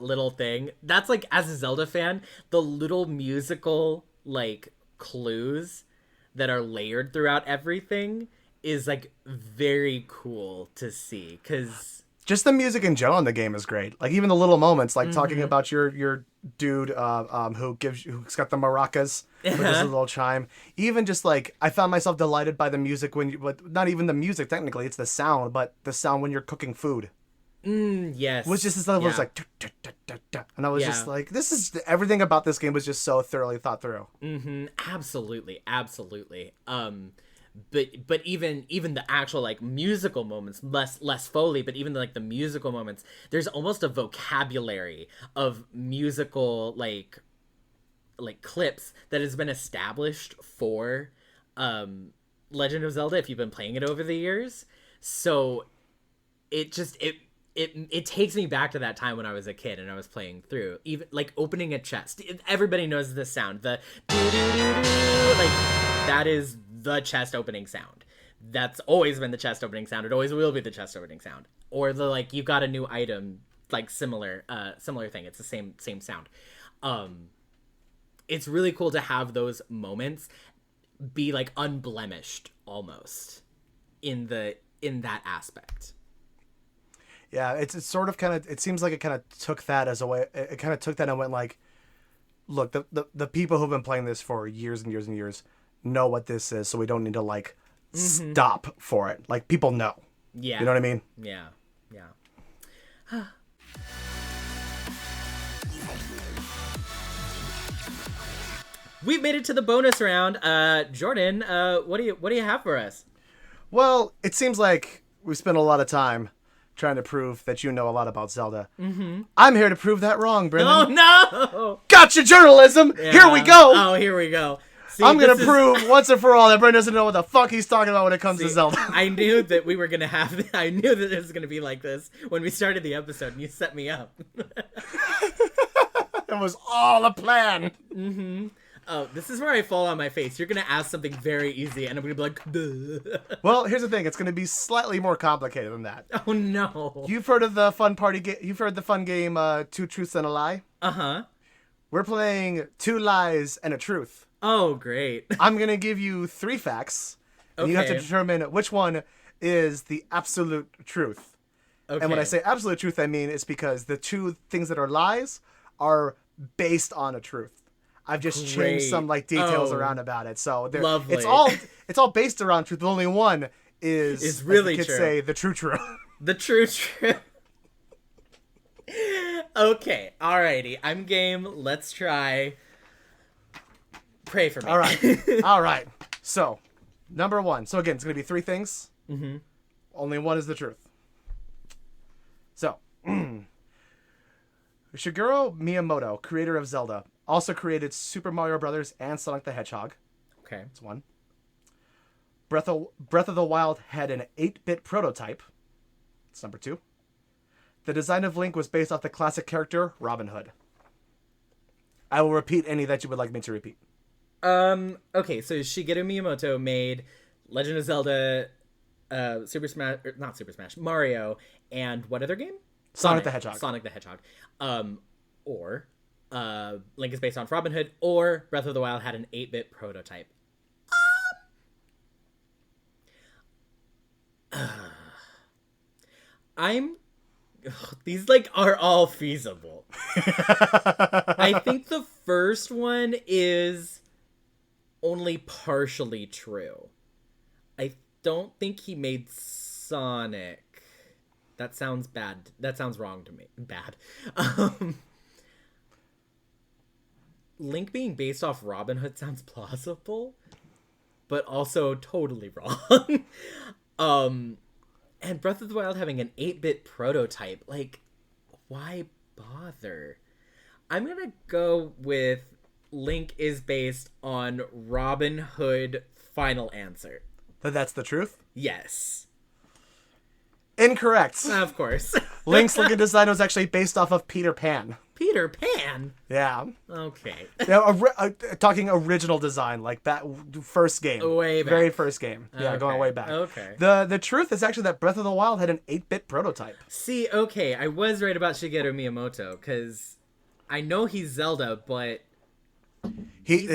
Speaker 1: little thing. That's like, as a Zelda fan, the little musical like clues that are layered throughout everything is like very cool to see, because
Speaker 2: just the music in general in the game is great. Like even the little moments, like talking about your dude who's got the maracas with this little chime. Even just like, I found myself delighted by the music but not even the music technically, it's the sound, but the sound when you're cooking food.
Speaker 1: Yes.
Speaker 2: Was just this level was like, and I was just like, this is everything about this game was just so thoroughly thought through.
Speaker 1: Absolutely. But even the actual like musical moments, less Foley, but even like the musical moments, there's almost a vocabulary of musical like like clips that has been established for Legend of Zelda if you've been playing it over the years. So it just it takes me back to that time when I was a kid and I was playing through, even like opening a chest. Everybody knows this sound, the doo-doo-doo-doo, like that is the chest opening sound. That's always been the chest opening sound. It always will be the chest opening sound. Or the like you got a new item, like similar thing. It's the same sound. It's really cool to have those moments be like unblemished almost in that aspect.
Speaker 2: Yeah, it's sort of kind of, it seems like it kind of took that as a way, it kind of took that and went like, look, the people who've been playing this for years and years and years know what this is, so we don't need to like stop for it. Like, people know.
Speaker 1: Yeah.
Speaker 2: You know what I mean?
Speaker 1: Yeah. We've made it to the bonus round. Jordan, what do you have for us?
Speaker 2: Well, it seems like we spent a lot of time trying to prove that you know a lot about Zelda. I'm here to prove that wrong, Brendan.
Speaker 1: Oh, no!
Speaker 2: Gotcha journalism!
Speaker 1: Yeah.
Speaker 2: Here we go!
Speaker 1: Oh, here we go. See,
Speaker 2: I'm going to prove once and for all that Brendan doesn't know what the fuck he's talking about when it comes to Zelda.
Speaker 1: I knew that we were going to have... I knew that it was going to be like this when we started the episode, and you set me up.
Speaker 2: It was all a plan.
Speaker 1: Oh, this is where I fall on my face. You're going to ask something very easy, and I'm going to be like... Duh.
Speaker 2: Well, here's the thing. It's going to be slightly more complicated than that.
Speaker 1: Oh, no.
Speaker 2: You've heard of the fun You've heard the fun game, Two Truths and a Lie?
Speaker 1: Uh-huh.
Speaker 2: We're playing Two Lies and a Truth.
Speaker 1: Oh, great.
Speaker 2: I'm going to give you 3 facts, and you have to determine which one is the absolute truth.
Speaker 1: Okay.
Speaker 2: And when I say absolute truth, I mean it's because the 2 things that are lies are based on a truth. I've just changed some like details around about it. So
Speaker 1: lovely.
Speaker 2: It's all based around truth, but only one is
Speaker 1: really
Speaker 2: as the kids
Speaker 1: true.
Speaker 2: say, the true truth.
Speaker 1: The true truth. Okay, alrighty. I'm game. Let's try. Pray for me.
Speaker 2: All right. All right. So, number 1. So again, it's going to be 3 things. Only one is the truth. So, Shigeru Miyamoto, creator of Zelda, also created Super Mario Brothers and Sonic the Hedgehog.
Speaker 1: Okay.
Speaker 2: That's 1. Breath of the Wild had an 8-bit prototype. That's number 2. The design of Link was based off the classic character Robin Hood. I will repeat any that you would like me to repeat.
Speaker 1: Okay, so Shigeru Miyamoto made Legend of Zelda, not Super Smash, Mario, and what other game?
Speaker 2: Sonic the Hedgehog.
Speaker 1: Sonic the Hedgehog. Or Link is based on Robin Hood, or Breath of the Wild had an 8-bit prototype. These like are all feasible. I think the first one is only partially true. I don't think he made Sonic. That sounds bad. That sounds wrong to me. Bad. Link being based off Robin Hood sounds plausible, but also totally wrong. And Breath of the Wild having an 8-bit prototype, like, why bother? I'm gonna go with Link is based on Robin Hood. Final answer.
Speaker 2: That's the truth?
Speaker 1: Yes.
Speaker 2: Incorrect.
Speaker 1: Of course.
Speaker 2: Link's looking design was actually based off of Peter Pan.
Speaker 1: Peter Pan?
Speaker 2: Yeah.
Speaker 1: Okay.
Speaker 2: Now, talking original design, like that first game.
Speaker 1: Way back.
Speaker 2: Very first game. Yeah,
Speaker 1: Okay.
Speaker 2: going way back.
Speaker 1: Okay.
Speaker 2: The truth is actually that Breath of the Wild had an 8-bit prototype.
Speaker 1: See, okay, I was right about Shigeru Miyamoto, because I know he's Zelda, but...
Speaker 2: He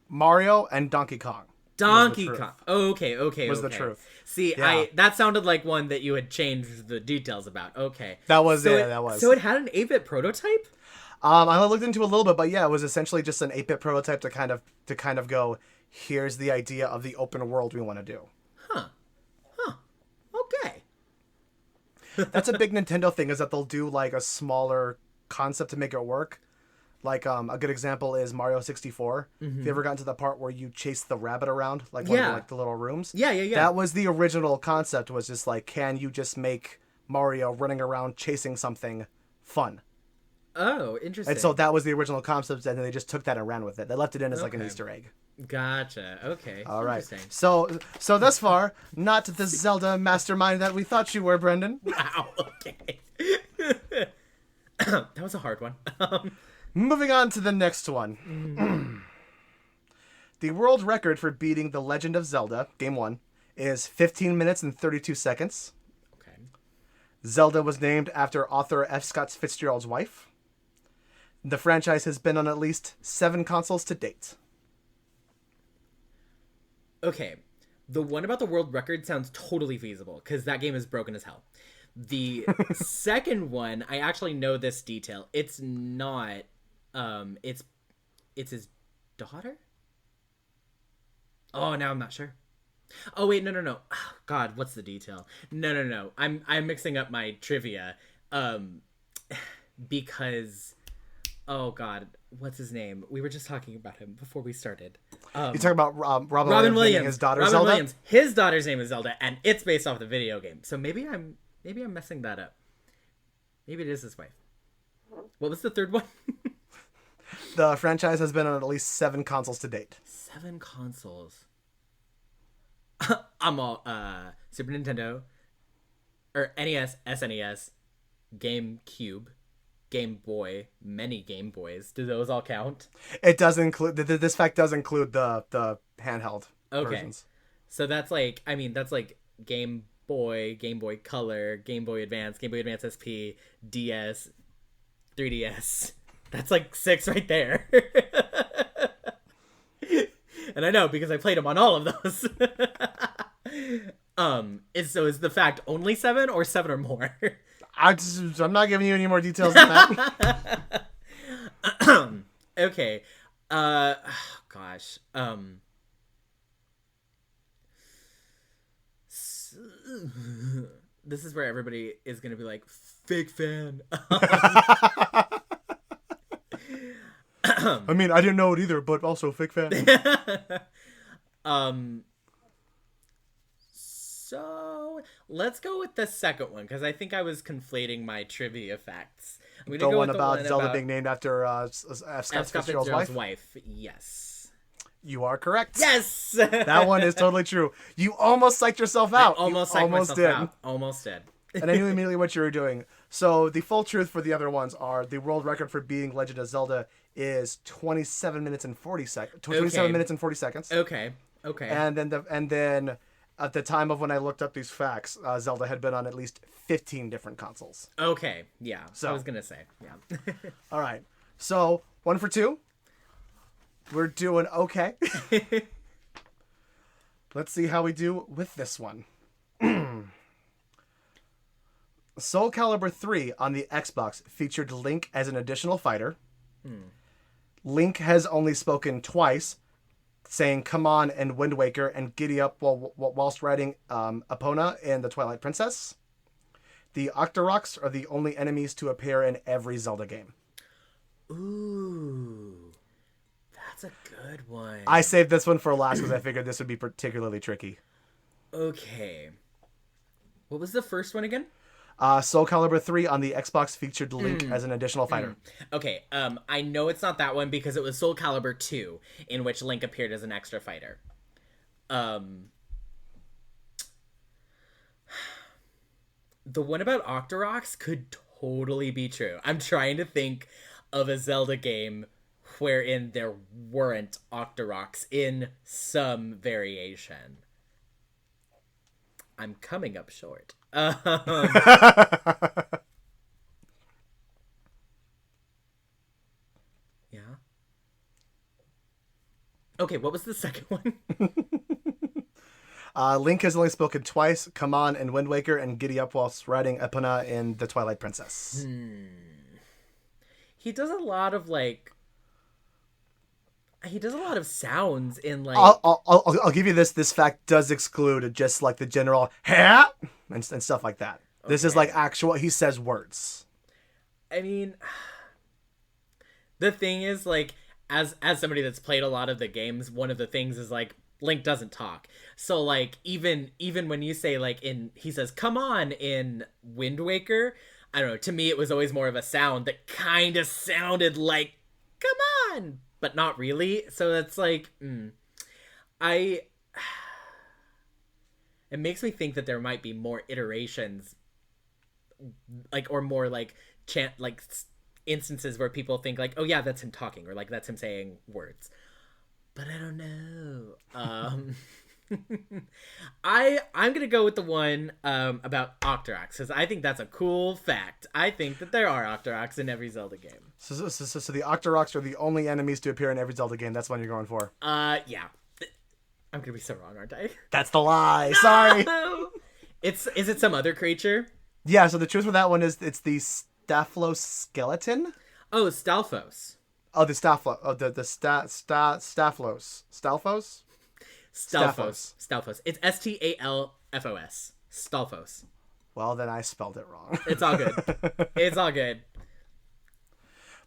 Speaker 2: Mario and Donkey Kong.
Speaker 1: Donkey Kong. Okay.
Speaker 2: Was the truth.
Speaker 1: See,
Speaker 2: Yeah.
Speaker 1: that sounded like one that you had changed the details about. Okay.
Speaker 2: That was
Speaker 1: so
Speaker 2: that was.
Speaker 1: So it had an 8-bit prototype?
Speaker 2: I looked into a little bit, but yeah, it was essentially just an 8-bit prototype to kind of go, here's the idea of the open world we want to do.
Speaker 1: Huh. Okay.
Speaker 2: That's a big Nintendo thing, is that they'll do like a smaller concept to make it work. Like a good example is Mario 64. Have you ever gotten to the part where you chase the rabbit around, like one of like the little rooms?
Speaker 1: Yeah.
Speaker 2: That was the original concept. Was just like, can you just make Mario running around chasing something fun?
Speaker 1: Oh,
Speaker 2: And so
Speaker 1: interesting.
Speaker 2: that was the original concept, and then they just took that and ran with it. They left it in as like an
Speaker 1: Okay.
Speaker 2: Easter egg.
Speaker 1: Gotcha. Okay.
Speaker 2: All right.
Speaker 1: Interesting.
Speaker 2: So thus far, not the Zelda mastermind that we thought you were, Brendan.
Speaker 1: Wow. Okay. That was a hard one.
Speaker 2: Moving on to the next one. The world record for beating The Legend of Zelda, Game 1, is 15 minutes and 32 seconds.
Speaker 1: Okay.
Speaker 2: Zelda was named after author F. Scott Fitzgerald's wife. The franchise has been on at least 7 consoles to date.
Speaker 1: Okay. The one about the world record sounds totally feasible because that game is broken as hell. The second one, I actually know this detail. It's not. It's his daughter. Oh, now I'm not sure. Oh wait, no. Oh, God, what's the detail? No. I'm mixing up my trivia. Because oh God, what's his name? We were just talking about him before we started.
Speaker 2: You talking about Robin
Speaker 1: Robin
Speaker 2: Williams,
Speaker 1: Williams.
Speaker 2: his daughter
Speaker 1: Robin
Speaker 2: Zelda?
Speaker 1: Williams. His daughter's name is Zelda, and it's based off the video game. So maybe I'm messing that up. Maybe it is his wife. What was the third one?
Speaker 2: The franchise has been on at least 7 consoles to date.
Speaker 1: 7 consoles. I'm all Super Nintendo or NES, SNES, GameCube, Game Boy, many Game Boys. Do those all count?
Speaker 2: It does include this fact does include the handheld
Speaker 1: Okay.
Speaker 2: versions.
Speaker 1: So that's like Game Boy, Game Boy Color, Game Boy Advance, Game Boy Advance SP, DS, 3DS. That's like 6 right there. And I know because I played them on all of those. Is the fact only 7 or 7 or more?
Speaker 2: I'm not giving you any more details than that.
Speaker 1: Okay. Gosh. This is where everybody is gonna be like, fake fan.
Speaker 2: I mean, I didn't know it either, but also fake fan.
Speaker 1: So let's go with the second one because I think I was conflating my trivia facts. I'm gonna
Speaker 2: The
Speaker 1: go
Speaker 2: one
Speaker 1: with
Speaker 2: about Zelda being named after F. Scott Fitzgerald's wife.
Speaker 1: Yes.
Speaker 2: You are correct.
Speaker 1: Yes.
Speaker 2: That one is totally true. You almost psyched yourself out.
Speaker 1: Almost
Speaker 2: You
Speaker 1: psyched
Speaker 2: almost
Speaker 1: myself
Speaker 2: did.
Speaker 1: out. Almost did.
Speaker 2: And I knew immediately what you were doing. So the full truth for the other ones are the world record for beating Legend of Zelda is 27 minutes and 40 seconds. 27
Speaker 1: Okay.
Speaker 2: minutes and 40 seconds.
Speaker 1: Okay.
Speaker 2: And then at the time of when I looked up these facts, Zelda had been on at least 15 different consoles.
Speaker 1: Okay. Yeah.
Speaker 2: So-
Speaker 1: I was gonna say. Yeah.
Speaker 2: All right. So 1 for 2. We're doing okay. Let's see how we do with this one. Soul Calibur 3 on the Xbox featured Link as an additional fighter. Link has only spoken twice, saying "Come on" and Wind Waker and "Giddy up" whilst riding Epona in the Twilight Princess. The Octoroks are the only enemies to appear in every Zelda game.
Speaker 1: Ooh, that's a good one.
Speaker 2: I saved this one for last because I figured this would be particularly tricky.
Speaker 1: Okay. What was the first one again?
Speaker 2: Soul Calibur 3 on the Xbox featured Link as an additional fighter.
Speaker 1: Okay, I know it's not that one because it was Soul Calibur 2, in which Link appeared as an extra fighter. The one about Octoroks could totally be true. I'm trying to think of a Zelda game wherein there weren't Octoroks in some variation. I'm coming up short. Yeah. Okay, what was the second one?
Speaker 2: Link has only spoken twice, "Come on" and Wind Waker, and "Giddy up" whilst riding Epona in the Twilight Princess.
Speaker 1: He does a lot of he does a lot of sounds in like.
Speaker 2: I'll give you this. This fact does exclude just like the general "ha" and stuff like that. This is
Speaker 1: Okay.
Speaker 2: like actual. He says words.
Speaker 1: I mean, the thing is like as somebody that's played a lot of the games, one of the things is like Link doesn't talk. So like even when you say like he says "come on" in Wind Waker, I don't know, to me it was always more of a sound that kind of sounded like, come on, but not really. So it's like, it makes me think that there might be more iterations, like, or more like instances where people think like, oh yeah, that's him talking, or like that's him saying words. But I don't know. I'm gonna go with the one about Octoroks, because I think that's a cool fact. I think that there are Octoroks in every Zelda game.
Speaker 2: So the Octoroks are the only enemies to appear in every Zelda game. That's one you're going for.
Speaker 1: Yeah. I'm gonna be so wrong, aren't I?
Speaker 2: That's the lie. Sorry.
Speaker 1: Is it some other creature?
Speaker 2: Yeah. So the truth for that one is it's the Staphlos skeleton.
Speaker 1: Oh, Stalfos.
Speaker 2: Oh, the Staphlos. Oh, the Staphlos. Stalfos.
Speaker 1: Stalfos. It's Stalfos. Stalfos.
Speaker 2: Well, then I spelled it wrong.
Speaker 1: It's all good. It's all good.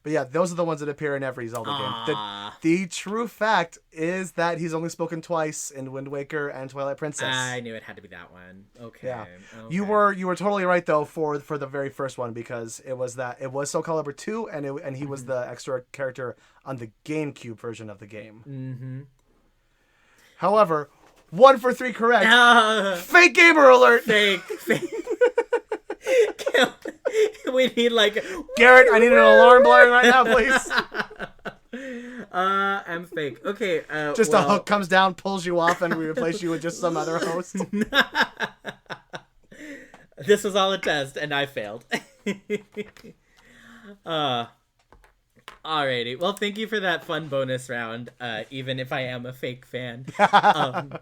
Speaker 2: But yeah, those are the ones that appear in every Zelda game. The true fact is that he's only spoken twice in Wind Waker and Twilight Princess.
Speaker 1: I knew it had to be that one. Okay.
Speaker 2: Yeah.
Speaker 1: Okay.
Speaker 2: You were totally right though for the very first one, because it was Soul Calibur 2 and he was the extra character on the GameCube version of the game. Mm-hmm. However, 1 for 3 correct. Fake gamer alert.
Speaker 1: Fake. We need like
Speaker 2: Garrett, I need an alarm blaring right now, please.
Speaker 1: I'm fake. Okay.
Speaker 2: A hook comes down, pulls you off, and we replace you with just some other host.
Speaker 1: This was all a test, and I failed. Alrighty. Well, thank you for that fun bonus round. Even if I am a fake fan, I'm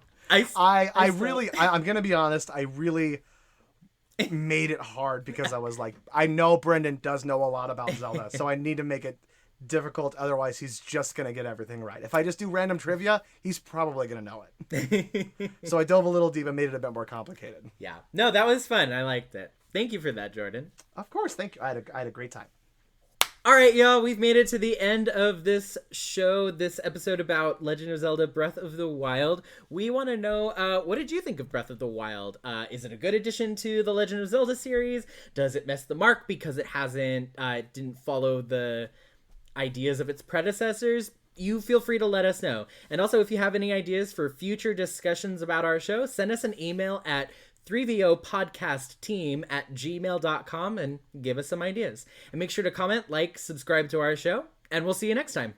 Speaker 1: gonna be honest. I really made it hard because I was like, I know Brenden does know a lot about Zelda, so I need to make it difficult. Otherwise, he's just gonna get everything right. If I just do random trivia, he's probably gonna know it. So I dove a little deep and made it a bit more complicated. Yeah. No, that was fun. I liked it. Thank you for that, Jordan.
Speaker 2: Of course. Thank you. I had a great time.
Speaker 1: All right, y'all, we've made it to the end of this show, this episode about Legend of Zelda Breath of the Wild. We want to know, what did you think of Breath of the Wild? Is it a good addition to the Legend of Zelda series? Does it miss the mark because it didn't follow the ideas of its predecessors? You feel free to let us know. And also, if you have any ideas for future discussions about our show, send us an email at 3VOpodcastteam@gmail.com and give us some ideas. And make sure to comment, like, subscribe to our show, and we'll see you next time.